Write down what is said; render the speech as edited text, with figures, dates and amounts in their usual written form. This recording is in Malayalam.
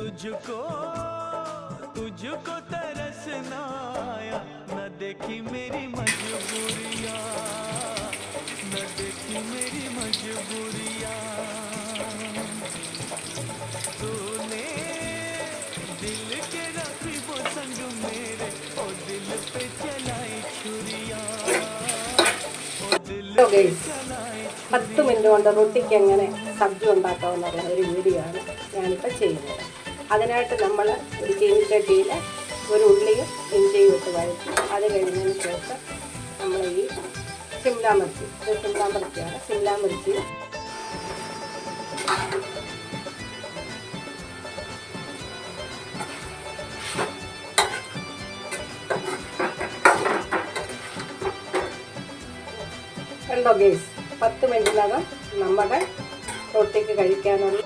तुझको तुझको तरसना आया न देखी मेरी मजबूरियां न देखी मेरी मजबूरियां तूने दिल के रखी वो संग मेरे ओ दिल पे चलाई छुरियां ओ दिल पे चलाई 10 മിനിറ്റ് കൊണ്ട് റൊട്ടിക്ക് എങ്ങനെ സബ്ജി ഉണ്ടാക്കാമെന്നുള്ള ഒരു വീഡിയോ ആണ് ഞാനിപ്പോൾ ചെയ്യുന്നത്. അതിനായിട്ട് നമ്മൾ ഒരു ചീനിച്ചട്ടിയിൽ ഒരു ഉള്ളിയും ഇഞ്ചിയും ഇട്ട് വഴറ്റി അത് കഴിഞ്ഞതിന് ശേഷം നമ്മൾ ഈ സിംല മിർച്ചി, ഇത് സിംല മിർച്ചിയാണ്, സിംല മിർച്ചി കണ്ടോ ഗൈസ്, 10 മിനിറ്റിനകം നമ്മുടെ റൊട്ടിക്ക് കഴിക്കാനുള്ള